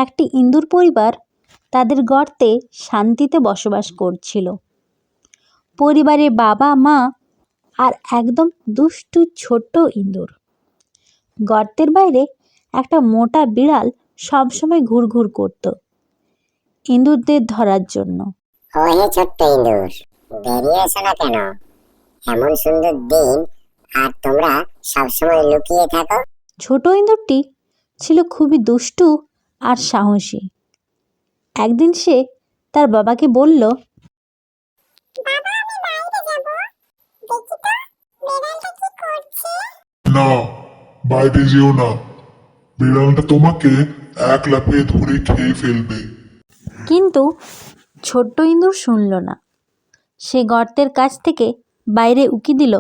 একটি ইঁদুর পরিবার তাদের গর্তে শান্তিতে বসবাস করছিল। পরিবারে বাবা, মা আর একদম দুষ্টু ছোট্ট ইঁদুর। গর্তের বাইরে একটা মোটা বিড়াল সবসময় ঘুরঘুর করত ইঁদুরদের ধরার জন্য। ওহে ছোট্ট ইঁদুর, বেরিয়ে এসো না কেন? এমন সুন্দর দিন আর তোমরা সবসময় লুকিয়ে থাকো। ছোট ইঁদুরটি ছিল খুবই দুষ্টু আর সাহসী। একদিন সে তার বাবাকে বলল, বাবা, আমি বাইরে যাব, দেখি তো বিড়ালটা কি করছে। না, বাইরে যেও না, বিড়ালটা তোমাকে এক লাফে ধরে খেয়ে ফেলবে। কিন্তু ছোট্ট ইঁদুর শুনল না। সে গর্তের কাছ থেকে বাইরে উকি দিল।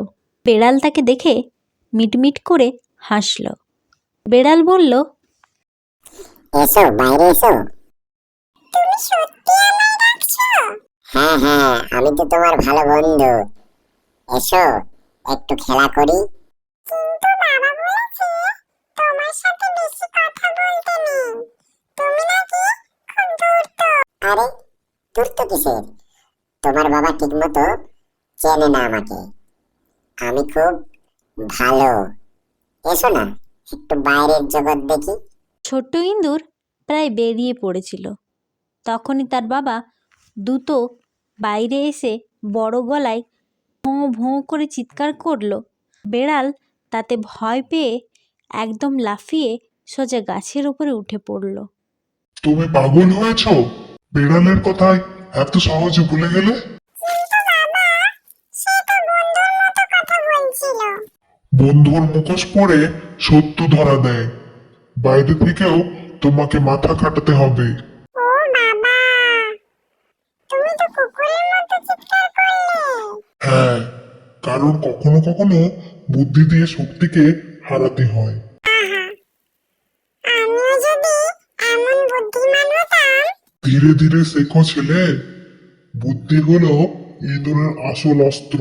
বেড়াল তাকে দেখে মিটমিট করে হাসল। বেড়াল বলল, এসো, বাইরে এসো। তুমি সত্যি আমায় ডাকছো? হ্যাঁ হ্যাঁ, আমি তো তোমার ভালো বন্ধু। এসো, একটু খেলা করি। কিন্তু বাবা বলেছে তোমার সাথে বেশি কথা বলতে নেই, তুমি নাকি খুব ধূর্ত। আরে তোর তো কিসের? তোমার বাবা ঠিক মতো চেনে না আমাকে। আমি খুব ভালো। এসো না, একটু বাইরের জগৎ দেখি। ছোট্ট ইঁদুর প্রায় বেরিয়ে পড়েছিল। তখনই তার বাবা দ্রুত বাইরে এসে বড় গলায় ভোঁ ভোঁ করে চিৎকার করল। বেড়াল তাতে ভয় পেয়ে একদম লাফিয়ে সোজা গাছের উপরে উঠে পড়ল। তুমি পাগল হয়েছো? বিড়ালের কথায় এত সহজে ভুলে গেলে? কিন্তু বাবা, সে তো বন্ধুর মতো কথা বলছিল। বন্ধুর মুখোশ পরে সত্য ধরা দেয়। বাইরে থেকেও তোমাকে মাথা খাটাতে হবে। ও বাবা, তুমি তো কুকুরের মতো চিৎকার করলে। হ্যাঁ, কারণ কখনো কখনো বুদ্ধি দিয়ে শক্তিকে হারাতে হয়। আহা, আমিও যদি এমন বুদ্ধিমান হতাম। ধীরে ধীরে শেখো ছেলে, বুদ্ধি হলো ইঁদুরের আসল অস্ত্র।